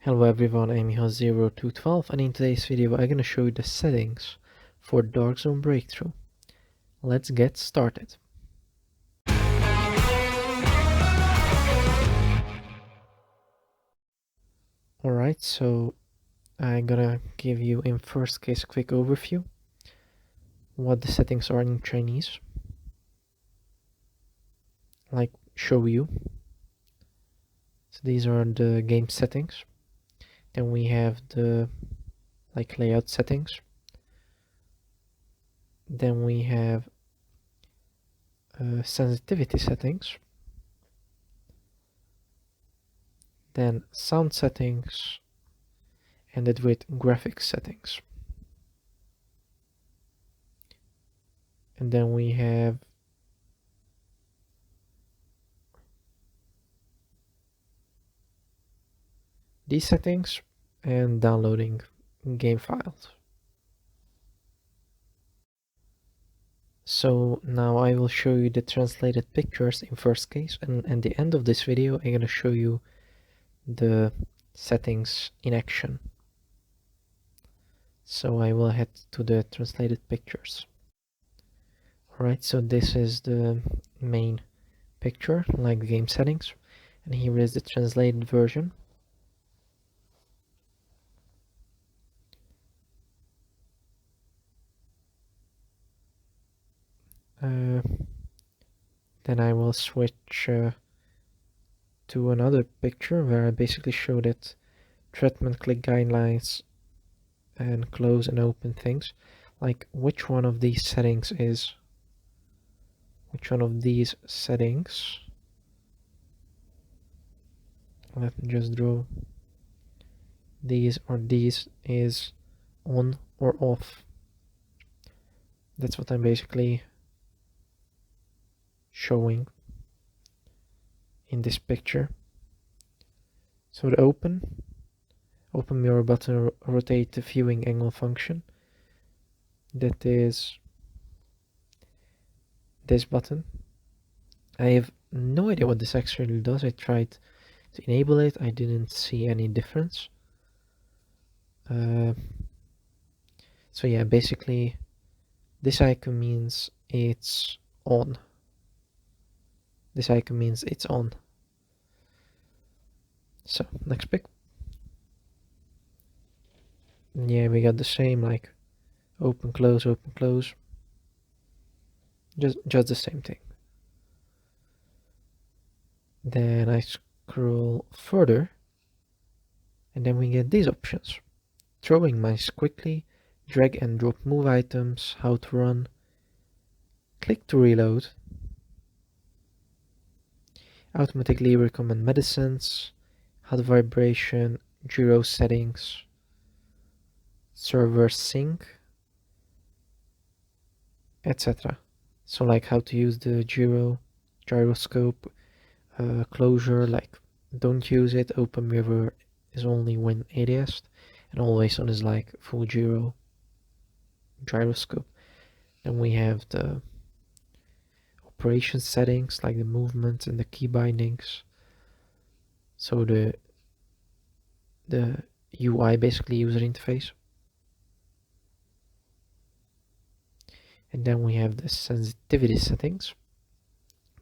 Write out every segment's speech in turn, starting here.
Hello everyone, I'm here0212 and in today's video I'm gonna show you the settings for DarkzoneBreaktrough. Let's get started. Alright, so I'm gonna give you in first case a quick overview what the settings are in Chinese. Like show you. So these are the game settings. Then we have the layout settings. Then we have sensitivity settings. Then sound settings, and it with graphics settings. And then we have these settings and downloading game files. So now I will show you the translated pictures in first case, and at the end of this video I'm gonna show you the settings in action. So I will head to the translated pictures. Alright, so this is the main picture, like the game settings, and here is the translated version. Then I will switch to another picture where I basically show that treatment click guidelines and close and open things, like which one of these settings let me just draw these or these is on or off. That's what I'm basically showing in this picture. So the open mirror button rotate the viewing angle function. That is this button. I have no idea what this actually does. I tried to enable it. I didn't see any difference. So yeah, basically this icon means it's on. This icon means it's on. So next pick. Yeah, we got the same, like open close. Just the same thing. Then I scroll further and then we get these options: throwing mice quickly, drag and drop move items, how to run, click to reload, automatically recommend medicines, hot vibration, gyro settings, server sync, etc. So like how to use the gyroscope closure, like don't use it, open mirror is only when ADS, and always on is like full gyroscope. Then we have the operation settings, like the movement and the key bindings. So the UI, basically user interface. And then we have the sensitivity settings,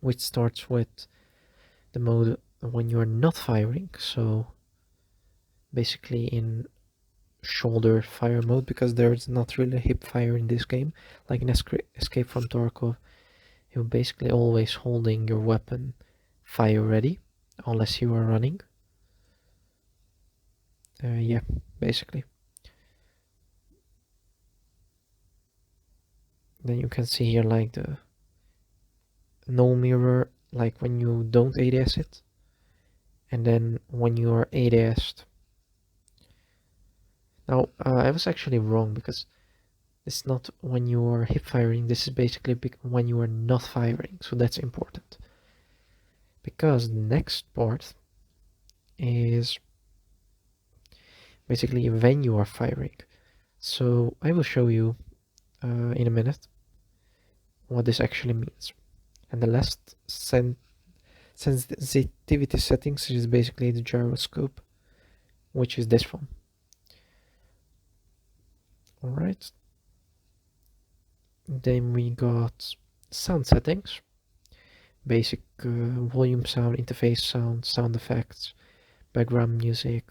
which starts with the mode when you are not firing. So basically in shoulder fire mode, because there's not really hip fire in this game. Like in Escape from Tarkov, you're basically always holding your weapon fire ready, unless you are running. Yeah, basically. Then you can see here like the no mirror, like when you don't ADS it, and then when you are ADS'd. Now I was actually wrong, because it's not when you are hip firing, this is basically when you are not firing, so that's important. Because the next part is basically when you are firing. So I will show you in a minute what this actually means. And the last sensitivity settings is basically the gyroscope which is this one. All right. Then we got sound settings, basic volume sound, interface sound, sound effects, background music,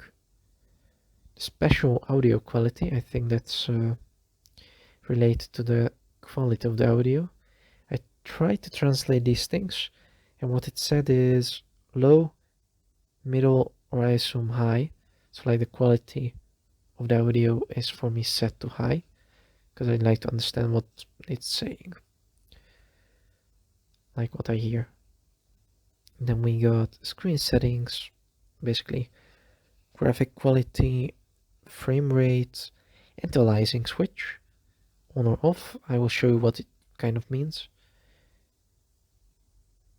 special audio quality. I think that's related to the quality of the audio. I tried to translate these things, and what it said is low, middle, or I assume high. So like the quality of the audio is for me set to high, because I'd like to understand what it's saying, like what I hear. Then we got screen settings, basically graphic quality, frame rate, anti-aliasing switch, on or off. I will show you what it kind of means.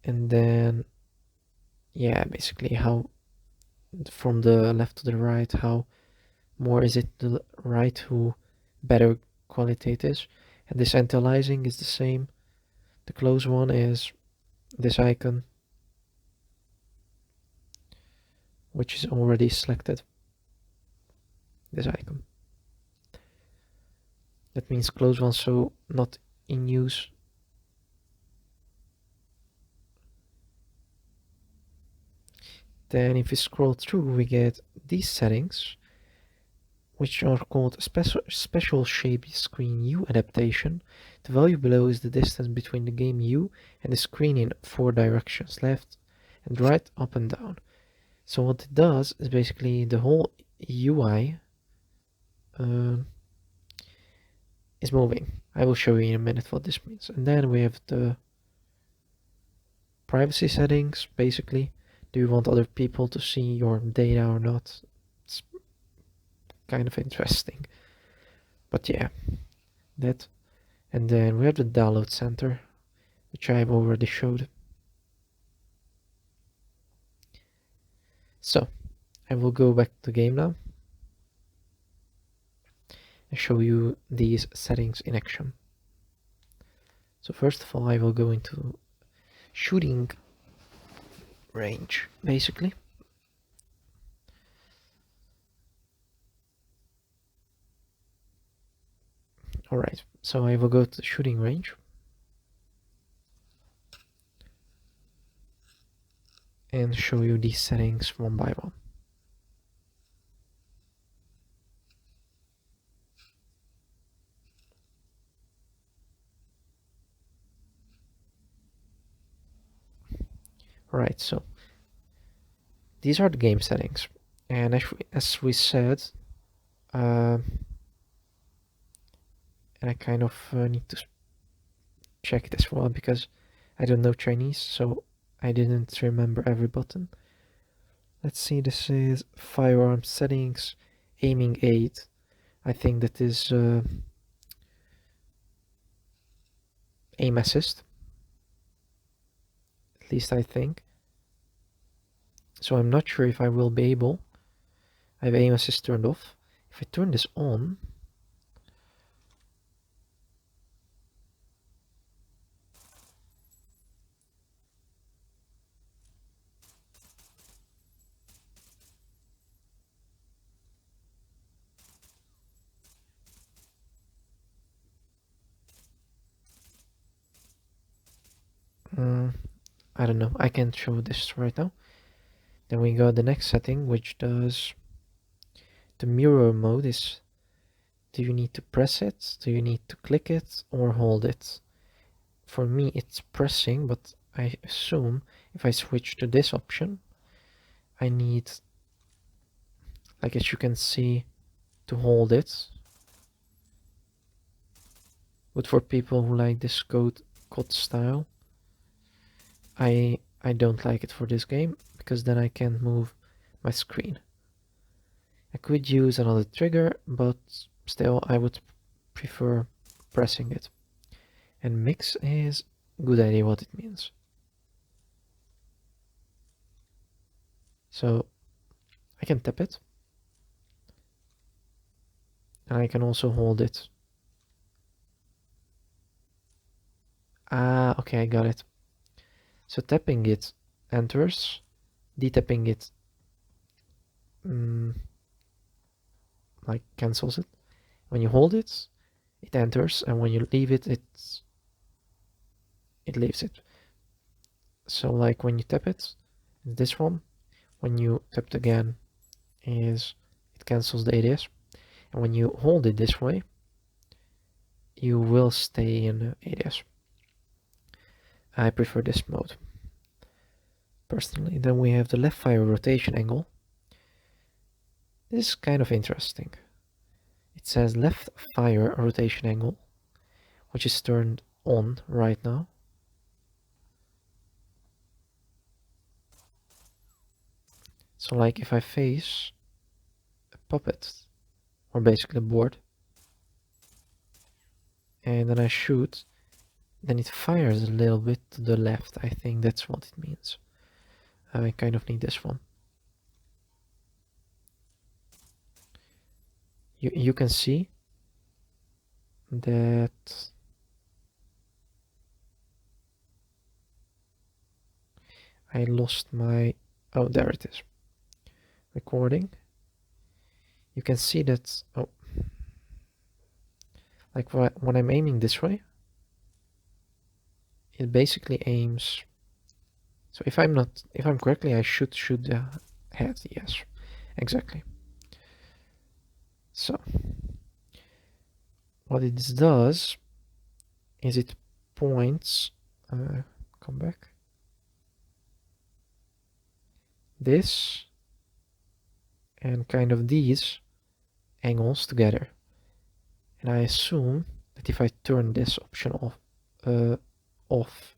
And then, yeah, basically how from the left to the right, how more is it to the right who better quality it is. And this anti-aliasing is the same. The close one is this icon, which is already selected. This icon. That means close one, so not in use. Then if we scroll through, we get these settings, which are called special shape screen U adaptation. The value below is the distance between the game U and the screen in 4 directions, left and right, up and down. So what it does is basically the whole UI is moving. I will show you in a minute what this means. And then we have the privacy settings, basically. Do you want other people to see your data or not? It's kind of interesting. But yeah, that. And then we have the download center, which I've already showed. So I will go back to the game now and show you these settings in action. So first of all, I will go into shooting range, basically. Alright, so I will go to the shooting range. And show you these settings one by one. Alright, so these are the game settings. And as we said, and I kind of need to check this well because I don't know Chinese, so I didn't remember every button. Let's see, this is firearm settings, aiming aid. I think that is aim assist. At least I think. So I'm not sure if I will be able. I have aim assist turned off. If I turn this on, I don't know, I can't show this right now. Then we got the next setting, which does the mirror mode. Is, do you need to press it, do you need to click it, or hold it? For me it's pressing, but I assume if I switch to this option, I need, like as you can see, to hold it. But for people who like this code style, I don't like it for this game, because then I can't move my screen. I could use another trigger, but still I would prefer pressing it. And mix is good idea what it means. So I can tap it, and I can also hold it. Ah, okay, I got it. So tapping it enters, detapping it like cancels it. When you hold it, it enters, and when you leave it, it leaves it. So like when you tap it, this one, when you tap it again, it cancels the ADS, and when you hold it this way, you will stay in ADS. I prefer this mode personally. Then we have the left fire rotation angle. This is kind of interesting. It says left fire rotation angle, which is turned on right now. So like if I face a puppet, or basically a board, and then I shoot, then it fires a little bit to the left. I think that's what it means. I kind of need this one. You can see that I lost my, oh, there it is, recording. You can see that, oh, like when I'm aiming this way, it basically aims. So if I'm correctly, I should shoot the head. Yes, exactly. So what it does is it points, come back, this and kind of these angles together. And I assume that if I turn this option off,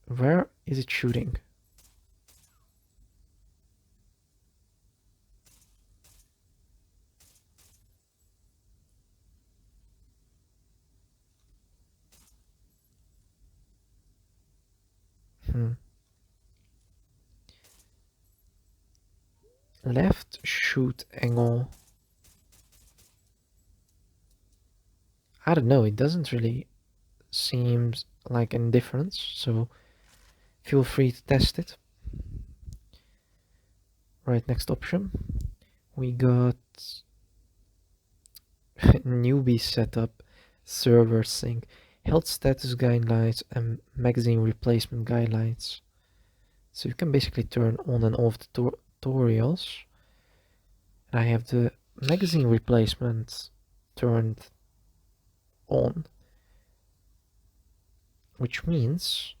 where is it shooting? Left shoot angle. I don't know, it doesn't really seem like any difference, so feel free to test it. Right, next option. We got newbie setup, server sync, health status guidelines, and magazine replacement guidelines. So you can basically turn on and off the tutorials. And I have the magazine replacement turned on, which means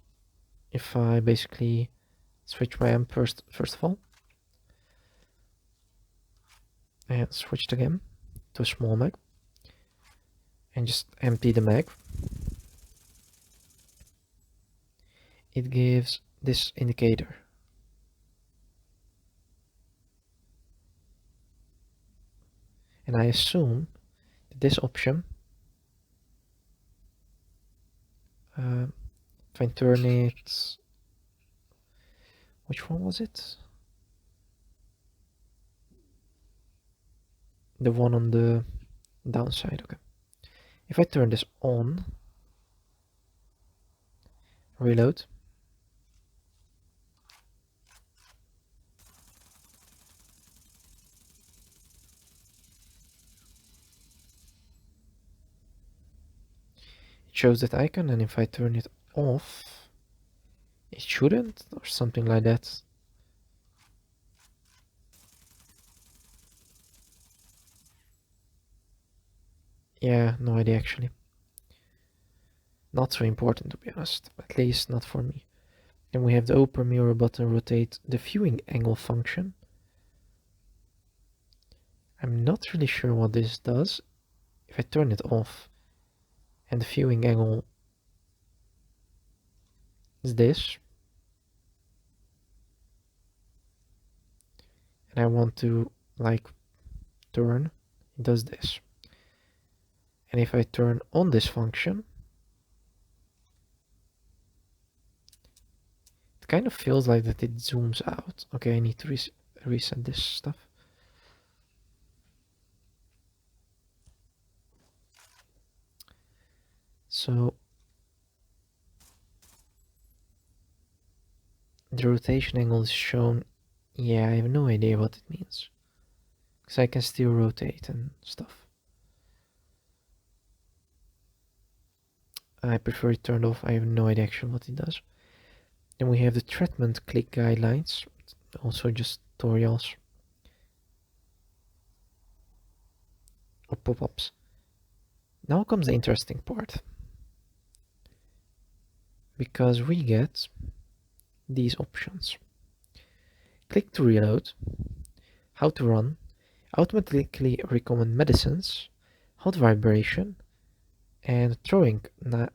if I basically switch my amp first of all, and switch it again to a small mag, and just empty the mag, it gives this indicator. And I assume that this option, if I turn it, which one was it? The one on the downside, okay. If I turn this on, reload, it shows that icon, and if I turn it off, it shouldn't, or something like that. Yeah, no idea actually. Not so important to be honest, at least not for me. Then we have the open mirror button, rotate the viewing angle function. I'm not really sure what this does. If I turn it off and the viewing angle is this, and I want to like turn, it does this. And if I turn on this function, it kind of feels like that it zooms out. Okay, I need to reset this stuff. So the rotation angle is shown. Yeah, I have no idea what it means. So I can still rotate and stuff. I prefer it turned off. I have no idea actually what it does. Then we have the treatment click guidelines, also just tutorials or pop-ups. Now comes the interesting part, because we get these options. Click to reload, how to run, automatically recommend medicines, hot vibration, and throwing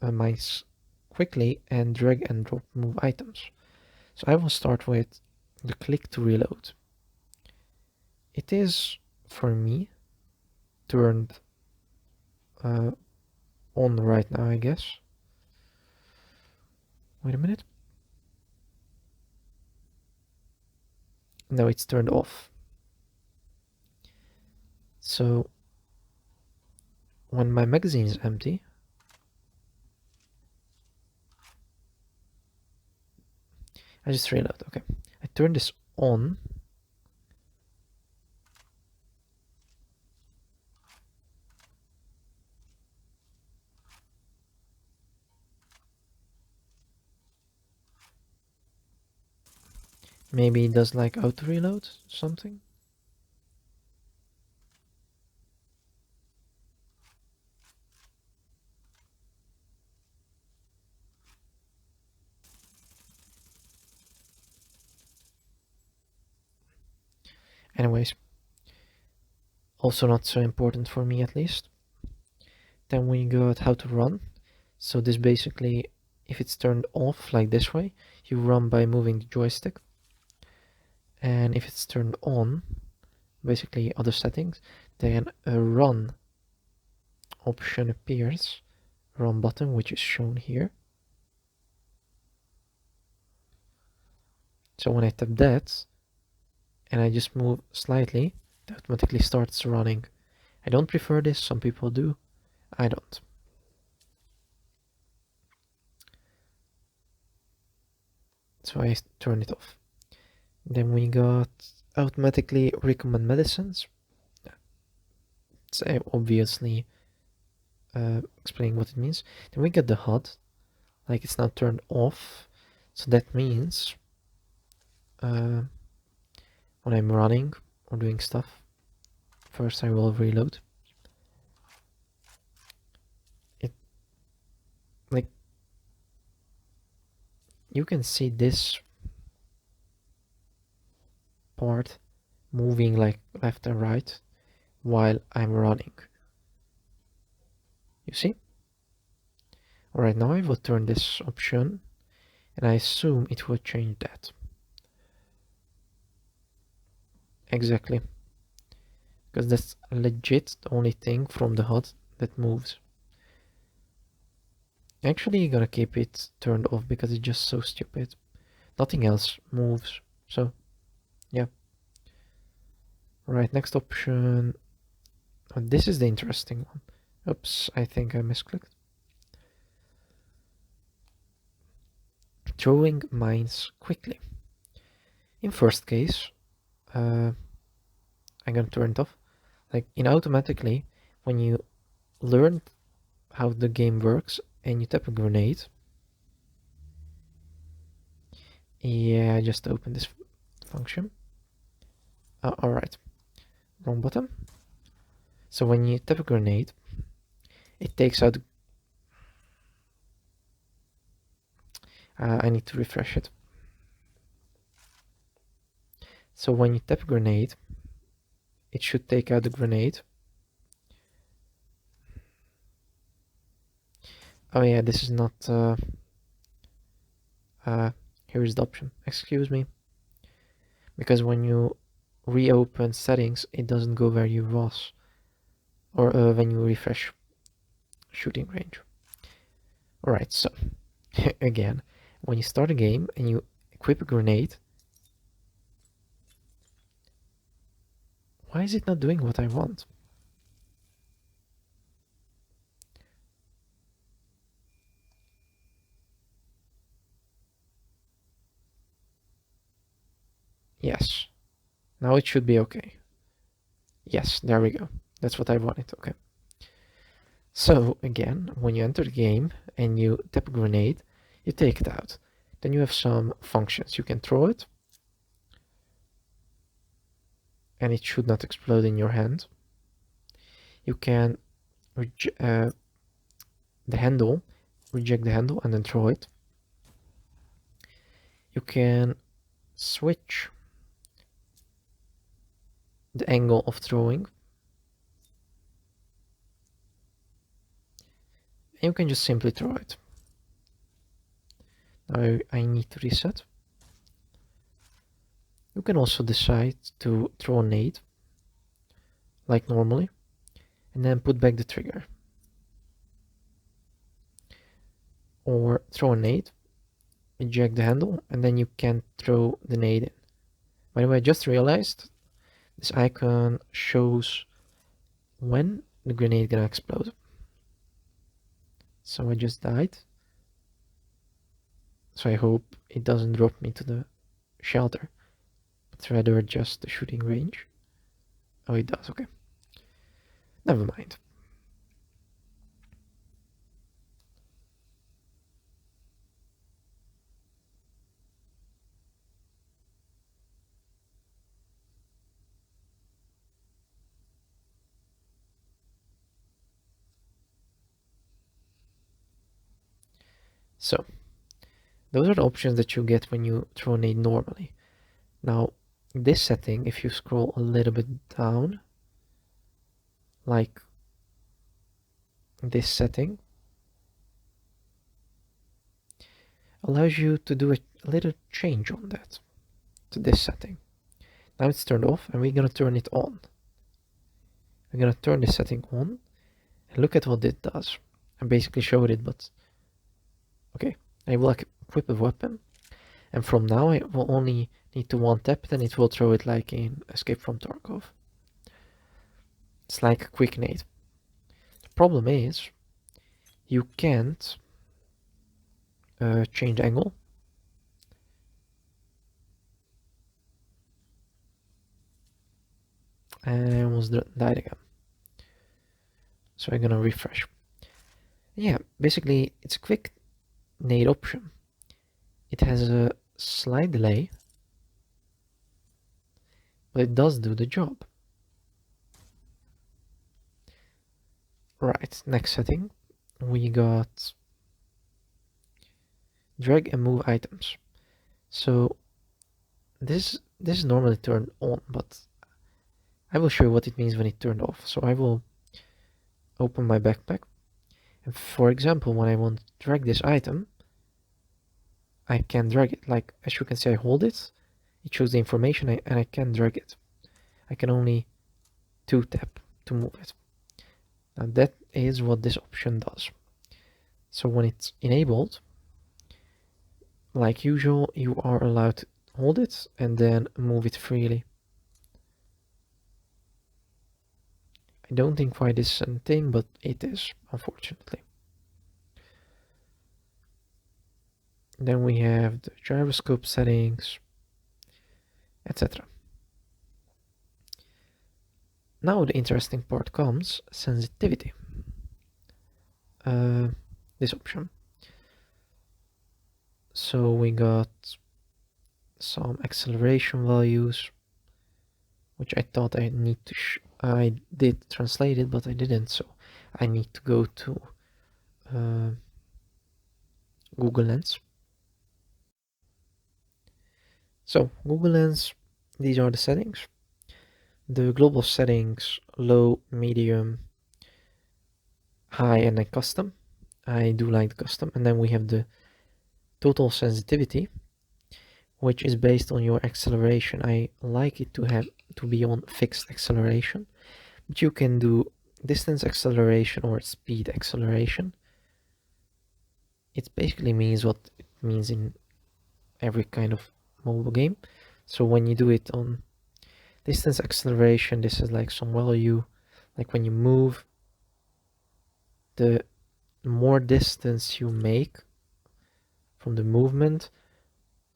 mines quickly, and drag and drop move items. So I will start with the click to reload. It is, for me, turned on right now, I guess. Wait a minute. No, it's turned off. So when my magazine is empty, I just reload. Okay, I turn this on. Maybe it does like auto reload something. Anyways, also not so important for me at least. Then we got how to run. So this basically, if it's turned off like this way, you run by moving the joystick. And if it's turned on, basically other settings, then a run option appears, run button, which is shown here. So when I tap that and I just move slightly, it automatically starts running. I don't prefer this, some people do, I don't. So I turn it off. Then we got automatically recommend medicines. It's obviously explaining what it means. Then we get the HUD, like it's now turned off. So that means when I'm running or doing stuff, first I will reload. It, like, you can see this part moving like left and right while I'm running. You see? Alright, now I will turn this option and I assume it will change that. Exactly. Because that's legit the only thing from the HUD that moves. Actually, gonna keep it turned off because it's just so stupid. Nothing else moves. So, yeah. Right, next option. Oh, this is the interesting one. Oops, I think I misclicked. Throwing mines quickly. In first case, I'm gonna turn it off. Like, in automatically, when you learn how the game works and you tap a grenade. Yeah, I just opened this function. Alright, wrong button. So when you tap a grenade, it takes out. I need to refresh it. So when you tap a grenade, it should take out the grenade. Oh yeah, this is not. Here is the option. Excuse me. Because when you reopen settings, it doesn't go where you was, or when you refresh shooting range. Alright, so again, when you start a game and you equip a grenade, why is it not doing what I want? Yes, now it should be okay. Yes, there we go. That's what I wanted. Okay. So again, when you enter the game and you tap a grenade, you take it out. Then you have some functions. You can throw it, and it should not explode in your hand. You can the handle, reject the handle and then throw it. You can switch the angle of throwing. And you can just simply throw it. Now I need to reset. You can also decide to throw a nade, like normally, and then put back the trigger. Or throw a nade, eject the handle, and then you can throw the nade in. By the way, I just realized this icon shows when the grenade gonna explode. So I just died. So I hope it doesn't drop me to the shelter, but rather just the shooting range. Oh, it does, okay. Never mind. So, those are the options that you get when you throw a nade normally. Now, this setting, if you scroll a little bit down, like this setting, allows you to do a little change on that, to this setting. Now it's turned off, and we're gonna turn it on. We're gonna turn this setting on, and look at what it does. I basically showed it, but okay. I will equip a weapon, and from now I will only need to one tap it, and it will throw it like in Escape from Tarkov. It's like a quick nade. The problem is, you can't change angle. And I almost died again. So I'm gonna refresh. Yeah, basically it's a quick nade option. It has a slight delay, but it does do the job. Right, next setting, we got drag and move items. So this is normally turned on, but I will show you what it means when it turned off. So I will open my backpack, and for example, when I want to drag this item, I can drag it. Like, as you can see, I hold it, it shows the information, and I can drag it. I can only 2-tap to move it. Now that is what this option does. So when it's enabled, like usual, you are allowed to hold it and then move it freely. I don't think why this is a thing, but it is, unfortunately. Then we have the gyroscope settings, etc. Now the interesting part comes, sensitivity. This option. So we got some acceleration values, which I thought I need to I did translate it, but I didn't, so I need to go to Google Lens. So Google Lens, these are the settings. The global settings, low, medium, high, and then custom. I do like the custom. And then we have the total sensitivity, which is based on your acceleration. I like it to be on fixed acceleration, but you can do distance acceleration or speed acceleration. It basically means what it means in every kind of mobile game. So when you do it on distance acceleration, this is like some value, like when you move, the more distance you make from the movement,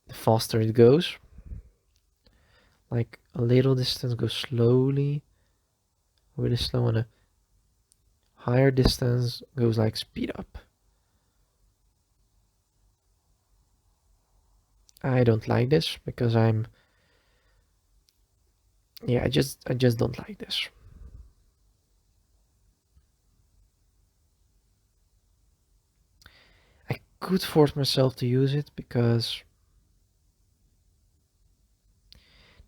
the faster it goes. Like a little distance goes slowly, really slow, and a higher distance goes like speed up. I don't like this because I just don't like this. I could force myself to use it because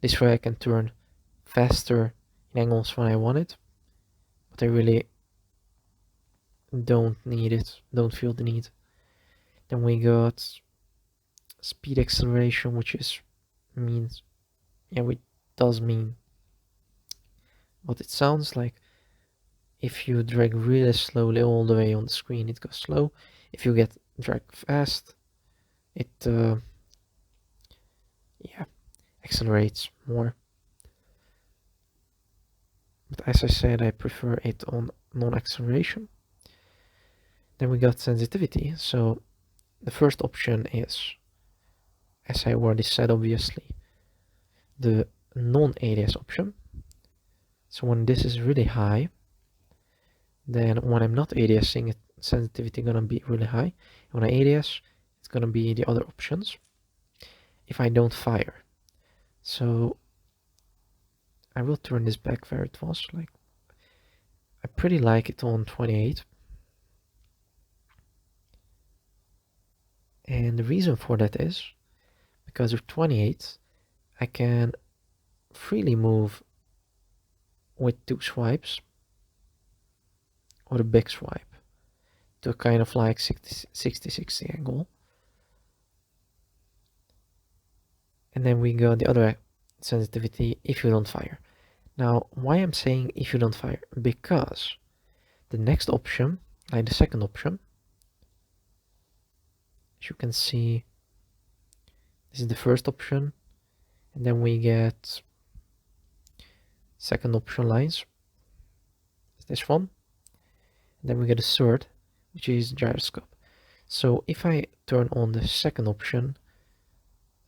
this way I can turn faster in angles when I want it, but I really don't need it, don't feel the need. Then we got speed acceleration, which which does mean what it sounds like. If you drag really slowly all the way on the screen, it goes slow. If you drag fast, it accelerates more. But as I said, I prefer it on non-acceleration. Then we got sensitivity. So the first option is, as I already said, obviously, the non-ADS option. So when this is really high, then when I'm not ADSing, sensitivity gonna be really high. When I ADS, it's gonna be the other options if I don't fire. So I will turn this back where it was. Like, I pretty like it on 28. And the reason for that is because with 28, I can freely move with 2 swipes or a big swipe to a kind of like 60-60 angle. And then we got the other sensitivity if you don't fire. Now, why I'm saying if you don't fire? Because the next option, like the second option, as you can see, this is the first option, and then we get second option lines, this one, and then we get a third, which is gyroscope. So if I turn on the second option,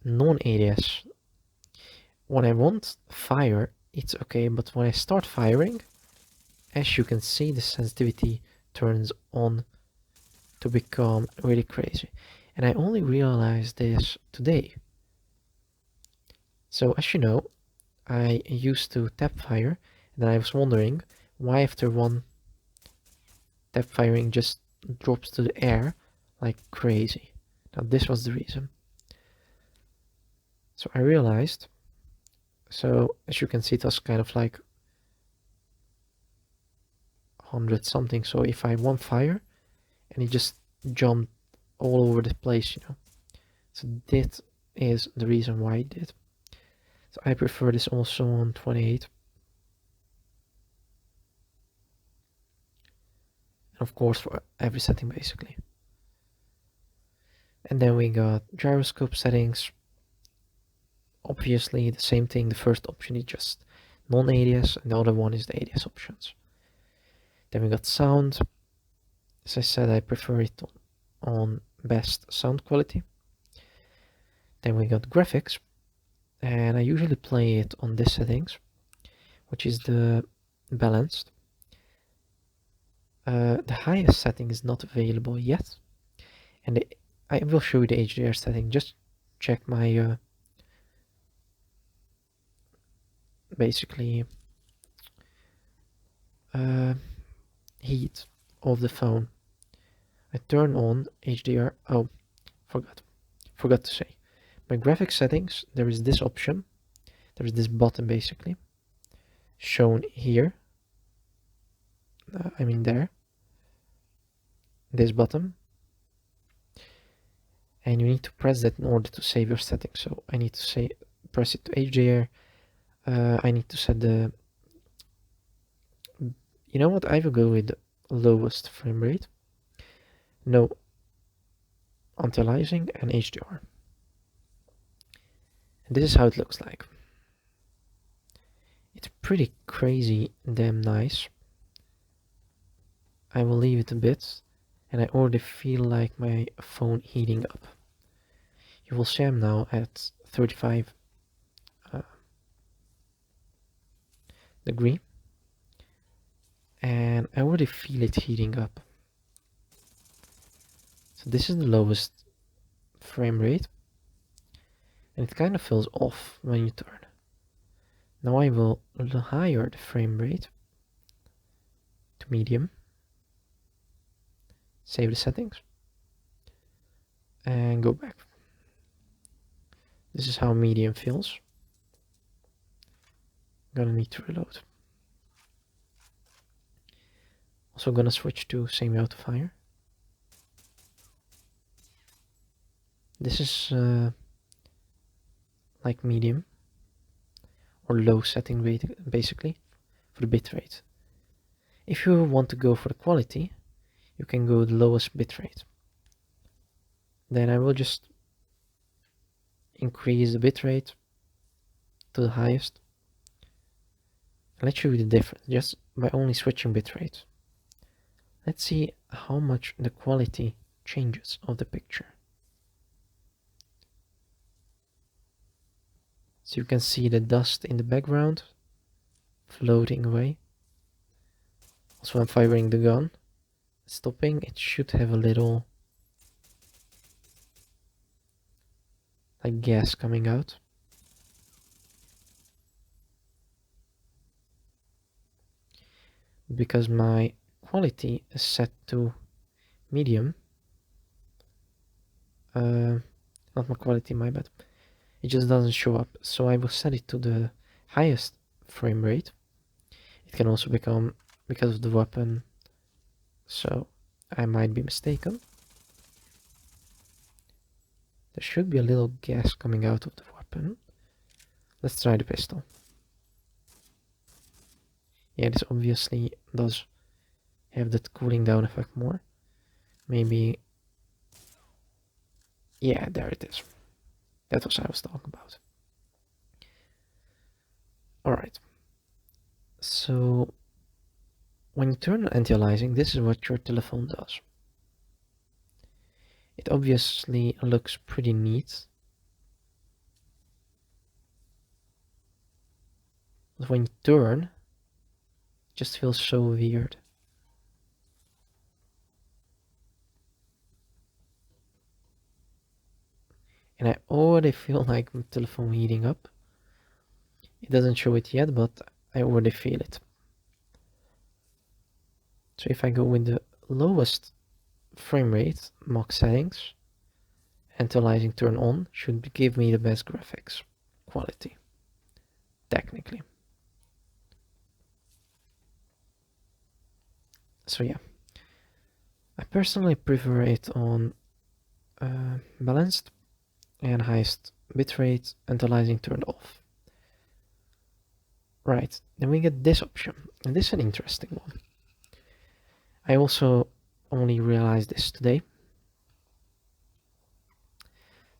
non-ADS, when I want fire, it's okay, but when I start firing, as you can see, the sensitivity turns on to become really crazy. And I only realized this today. So as you know, I used to tap fire, and then I was wondering why after one tap firing just drops to the air like crazy. Now this was the reason. So I realized, so as you can see, it was kind of like 100 something. So if I want fire, and it just jumped all over the place, you know. So that is the reason why I did. So I prefer this also on 28. And of course for every setting basically. And then we got gyroscope settings. Obviously the same thing, the first option is just non-ADS and the other one is the ADS options. Then we got sound. As I said, I prefer it on best sound quality. Then we got graphics, and I usually play it on this settings, which is the balanced. The highest setting is not available yet, and I will show you the HDR setting. Just check my basically heat of the phone. I turn on HDR. Oh, forgot to say. My graphics settings, there is this option. There is this button basically shown here. I mean there. This button. And you need to press that in order to save your settings. So I need to press it to HDR. I need to set the, you know what, I will go with the lowest frame rate, no anti-aliasing, and HDR. And this is how it looks like. It's pretty crazy damn nice. I will leave it a bit, and I already feel like my phone heating up. You will see I'm now at 35 degree. and I already feel it heating up. So this is the lowest frame rate, and it kind of feels off when you turn. Now I will higher the frame rate to medium, save the settings, and go back. This is how medium feels. Gonna need to reload. Also gonna switch to semi-auto fire. This is like medium or low setting rate, basically, for the bit rate. If you want to go for the quality, you can go the lowest bit rate. Then I will just increase the bit rate to the highest. Let's show you the difference just by only switching bit rate. Let's see how much the quality changes of the picture. So you can see the dust in the background floating away. Also, I'm firing the gun, stopping, it should have a little like gas coming out. Because my quality is set to medium, not my quality, my bad, it just doesn't show up. So I will set it to the highest frame rate. It can also become because of the weapon, so I might be mistaken. There should be a little gas coming out of the weapon. Let's try the pistol. Yeah, this obviously does have that cooling down effect more. Maybe, yeah, there it is. That was what I was talking about. Alright, so when you turn on anti-aliasing, this is what your telephone does. It obviously looks pretty neat, but when you turn, it just feels so weird. And I already feel like my telephone heating up. It doesn't show it yet, but I already feel it. So if I go with the lowest frame rate, mock settings, anti-aliasing turn on, should give me the best graphics quality, technically. So yeah, I personally prefer it on balanced and highest bitrate, anti-aliasing turned off. Right, then we get this option, and this is an interesting one. I also only realized this today.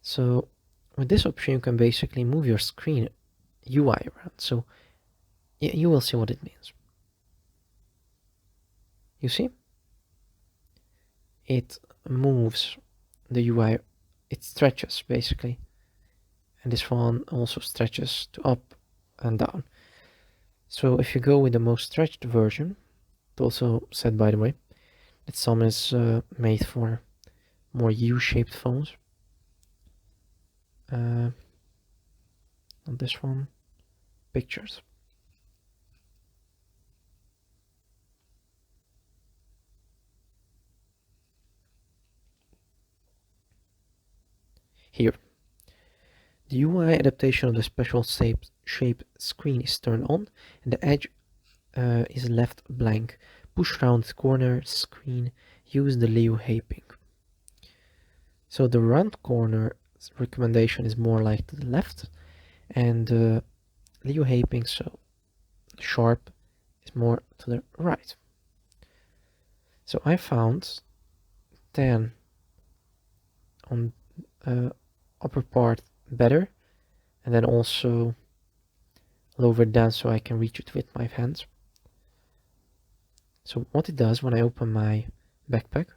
So with this option, you can basically move your screen UI around. So you will see what it means. You see? It moves the UI, it stretches basically. And this one also stretches to up and down. So if you go with the most stretched version, it also said, by the way, that some is made for more U-shaped phones. On this one, pictures. Here, the UI adaptation of the special shape screen is turned on, and the edge is left blank. Push round corner screen, use the Leo Haping. So the round corner recommendation is more like to the left, and Leo Haping, so sharp, is more to the right. So I found 10 on upper part better, and then also lower it down so I can reach it with my hands. So what it does when I open my backpack,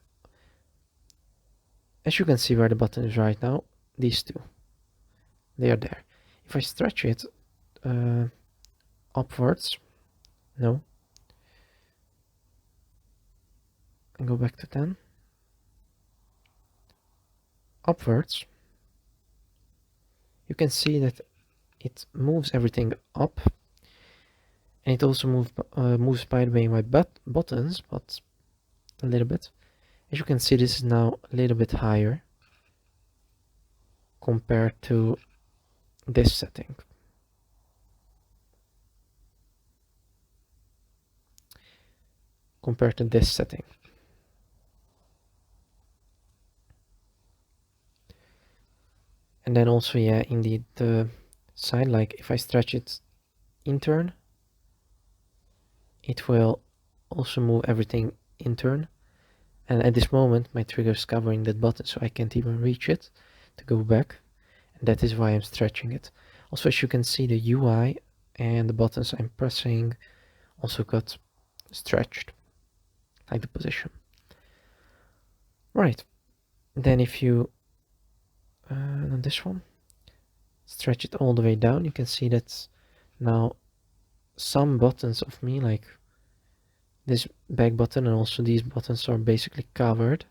as you can see where the button is right now, these two, they are there. If I stretch it upwards, no, and go back to 10. Upwards, you can see that it moves everything up, and it also moves, by the way, my buttons, but a little bit. As you can see, this is now a little bit higher compared to this setting. And then also, yeah, indeed, the side, like if I stretch it in turn, it will also move everything in turn. And at this moment, my trigger is covering that button, so I can't even reach it to go back. And that is why I'm stretching it. Also, as you can see, the UI and the buttons I'm pressing also got stretched, like the position. Right. Then if you, on this one, stretch it all the way down, you can see that now some buttons of me, like this back button and also these buttons, are basically covered.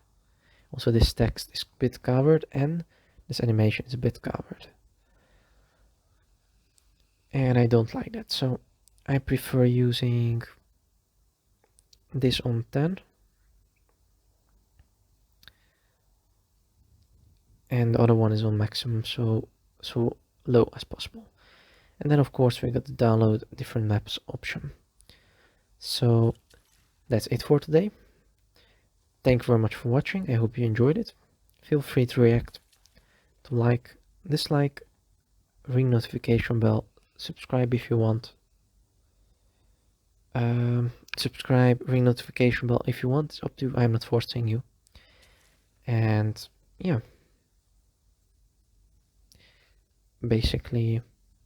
Also this text is a bit covered and this animation is a bit covered. And I don't like that, so I prefer using this on 10 and the other one is on maximum, so low as possible. And then of course we got the download different maps option. So that's it for today. Thank you very much for watching. I hope you enjoyed it. Feel free to react, to like, dislike, ring notification bell, subscribe if you want. Subscribe, ring notification bell if you want. It's up to you. I'm not forcing you. And yeah, basically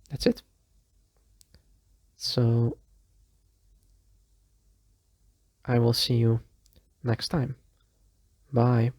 that's it. So I will see you next time. Bye.